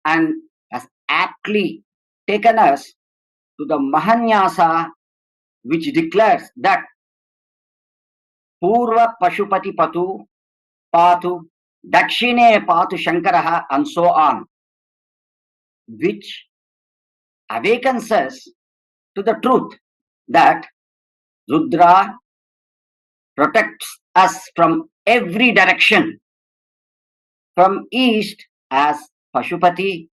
and has aptly taken us to the Mahanyasa, which declares that Purva Pashupati Patu Patu Dakshine Patu Shankaraha, and so on, which awakens us to the truth that Rudra protects us from every direction, from east as Pashupati,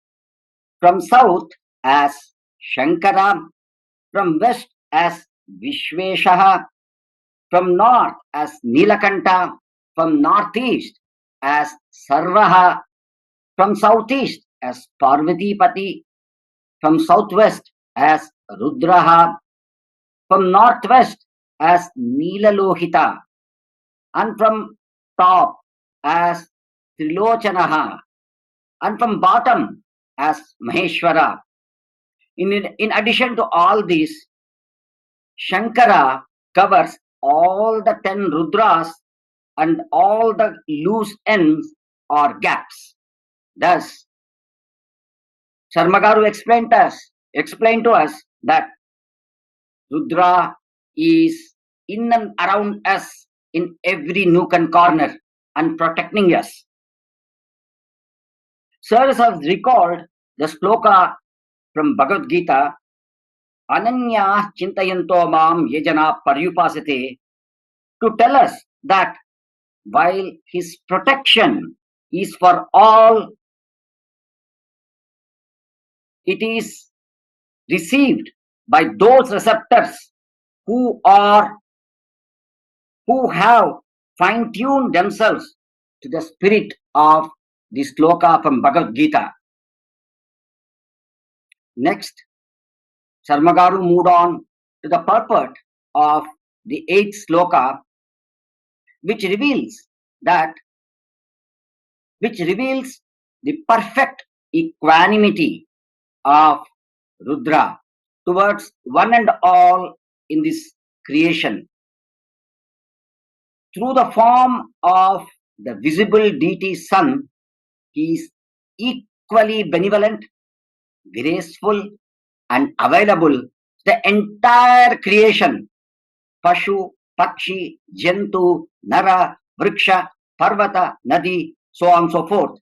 from south as Shankara, from west as Vishveshaha, from north as Nilakanta, from northeast as Sarvaha, from southeast as Parvatipati, from southwest as Rudraha, from northwest as Nilalohita, and from top as Trilochanaha, and from bottom as Maheshwara. In addition to all this, Shankara covers all the 10 Rudras and all the loose ends or gaps. Thus, Sarmagaru explained to us that Rudra is in and around us in every nook and corner and protecting us. Sirs has recalled the sloka from Bhagavad Gita, Ananya Chintayanto Mam Yajana Paryupasate, to tell us that while his protection is for all, it is received by those receptors who have fine-tuned themselves to the spirit of the sloka from Bhagavad Gita. Next, Sarmagaru moved on to the purport of the 8th sloka, which reveals the perfect equanimity of Rudra towards one and all in this creation. Through the form of the visible deity Sun, he is equally benevolent, graceful, and available to the entire creation. Pashu, Pakshi, Jantu, Nara, Vriksha, Parvata, Nadi, so on and so forth.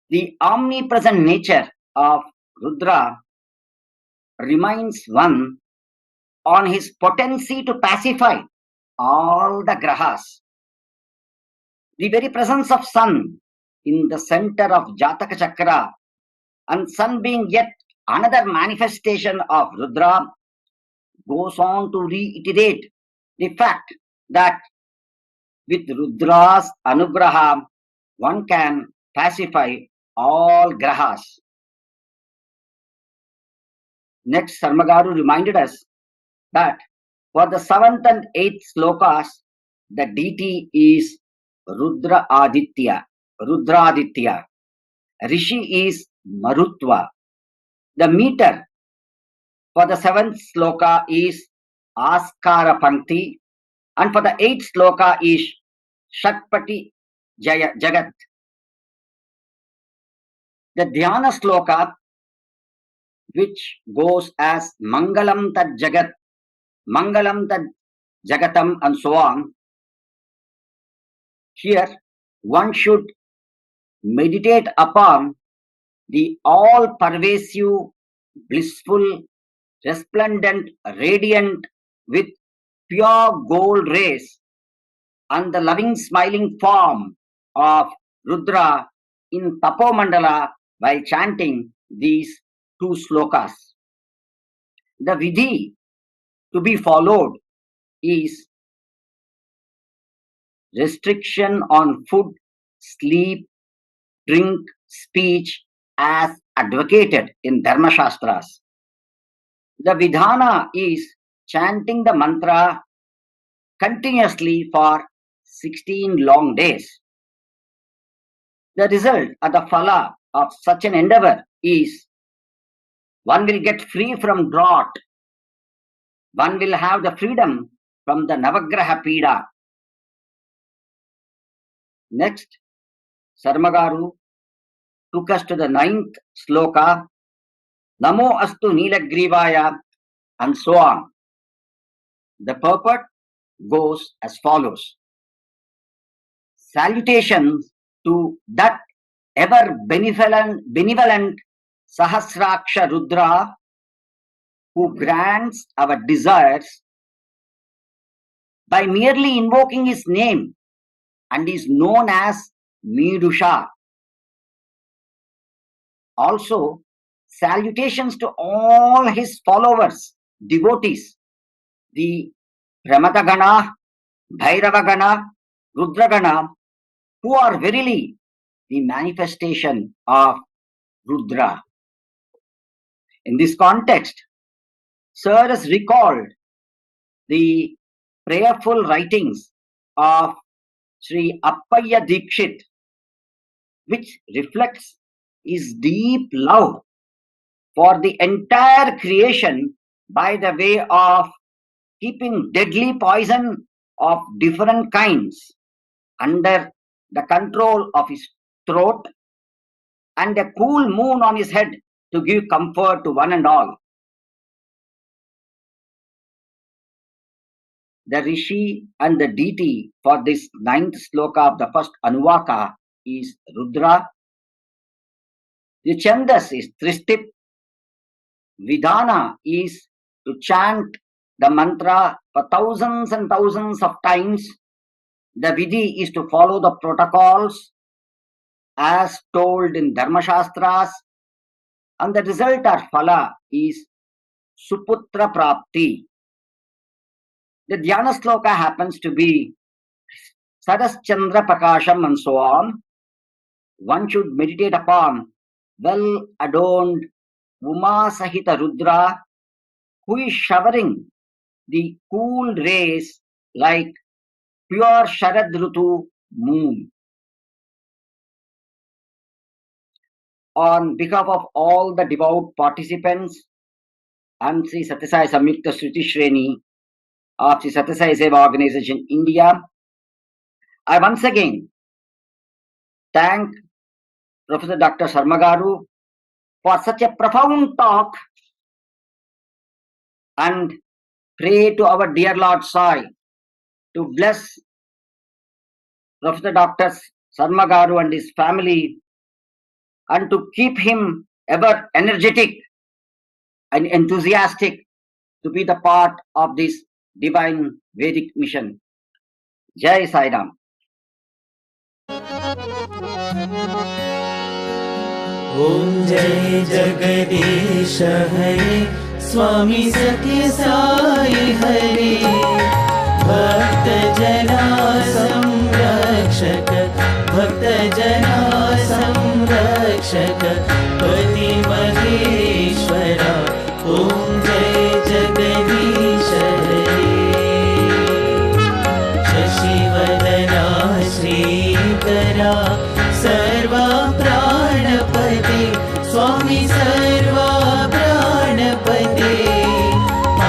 The omnipresent nature of Rudra reminds one on his potency to pacify all the grahas. The very presence of Sun in the center of Jataka Chakra, and Sun being yet another manifestation of Rudra, goes on to reiterate the fact that with Rudra's anugraha, one can pacify all grahas. Next, Sarmagaru reminded us that for the 7th and 8th slokas, the deity is Rudrādhyāya. Rishi is Marutva. The meter for the 7th sloka is Askara Pankti, and for the 8th sloka is Shatpati Jagat. The Dhyana sloka, which goes as Mangalam Tad Jagat, Mangalam Tad Jagatam, and so on. Here, one should meditate upon the all-pervasive, blissful, resplendent, radiant with pure gold rays and the loving smiling form of Rudra in Tapo Mandala while chanting these 2 slokas. The vidhi to be followed is restriction on food, sleep, drink, speech as advocated in Dharma Shastras. The vidhana is chanting the mantra continuously for 16 long days. The result or the phala of such an endeavor is one will get free from drought, one will have the freedom from the Navagraha Pida. Next, Sarmagaru took us to the 9th sloka, Namo Astu Nīlagrīvāya, and so on. The purport goes as follows. Salutations to that ever benevolent Sahasraksha Rudra, who grants our desires by merely invoking his name and is known as Midusha. Also, salutations to all his followers, devotees, the Pramatagana, Bhairavagana, Rudragana, who are verily the manifestation of Rudra. In this context, Sir has recalled the prayerful writings of Sri Appaya Dikshit, which reflects his deep love for the entire creation by the way of keeping deadly poison of different kinds under the control of his throat and a cool moon on his head to give comfort to one and all. The rishi and the deity for this 9th sloka of the first Anuvāka is Rudra. The chandas is Tristip. Vidhana is to chant the mantra for thousands and thousands of times. The vidhi is to follow the protocols as told in Dharma Shastras, and the result or phala is Suputra Prapti. The Dhyana Sloka happens to be Sadas Chandra Prakasham and so on. One should meditate upon well adorned Uma Sahita Rudra, who is showering the cool rays like pure Sharad Rutu moon. On behalf of all the devout participants and Sri Satyasai Samyukta Shruti Shreni of Sri Satyasai Seva Organization India, I once again thank Professor Dr. Sarma Garu for such a profound talk and pray to our dear Lord Sai to bless Professor Dr. Sarma Garu and his family and to keep him ever energetic and enthusiastic to be the part of this divine Vedic mission. Jai Sai Ram. Om Jai Jagadish Hare Swami Satya Sai Hare Bhakta Jana Samrakshak Bhakta Jana Samrakshak Pati Maheshwara Om Jai Jagadish Hare Shashivadana Shrikara Sarva Pranapati Swami Sarva Pranapati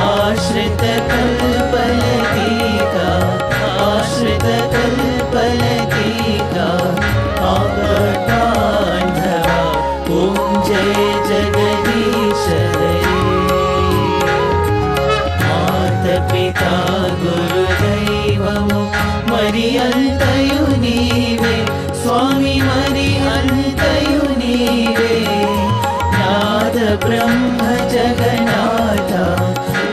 Ashrita Kalpalatika Ashrita Kalpalatika Avatandhava Om Jai Jagadish Hare Mata Pita Guru Daivamu Mariyantayu Neeve Swami Mariyantayu Neeve Nada Brahma Jagannatha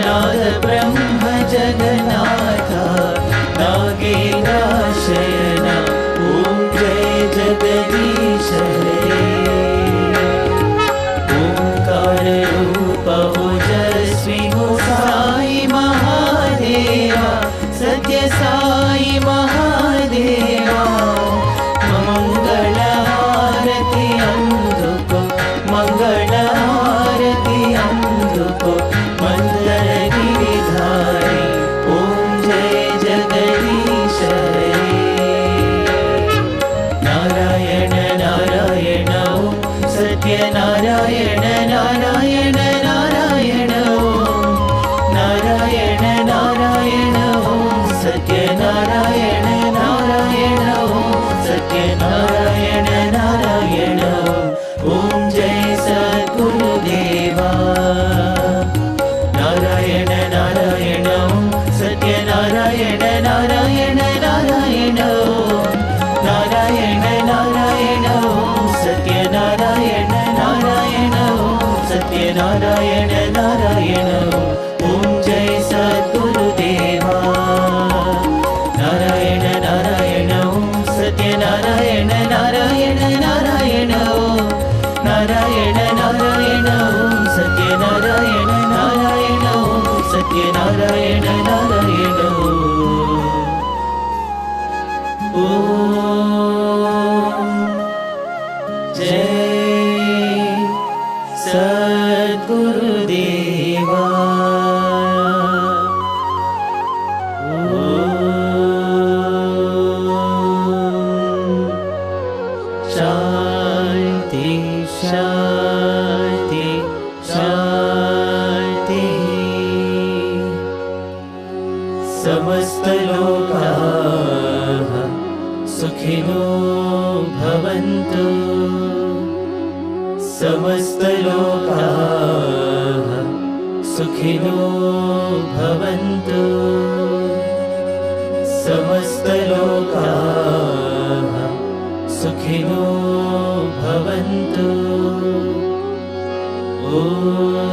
Nada Brahma Jagannatha Nagena Shayana Om Jai Jagadish Hare Omkara Rupa Ojasvi Ho Sai Mahadeva Satya Sai Mahadeva Mangala Arati Anduko Mangala Arati Anduko Mandara Giridhari Om Jai Jagadish Hare Narayana Narayana Om Satya Narayana Narayana Narayana Om Narayana Narayana Om Satya Narayana Narayana Om Satya Narayana Narayana Om Jai Sadguru Deva Narayana Narayana Om Satya Narayana Narayana Narayana Om Narayana Narayana Om Satya Narayana Narayana Om Satya Narayana Narayana Om Jai Sadguru Deva Narayana Narayana Om Satya Narayana Narayana Narayana Om Narayana Narayana Om Satya Narayana Narayana Om Satya Narayana Narayana Om Jai Sadguru Deva Shanti Shanti Shanti Samasta Lokaha Sukhino Bhavantu Samasta Lokaha Sukhino Bhavantu Samasta Lokaha Sukhino Bhavantu Om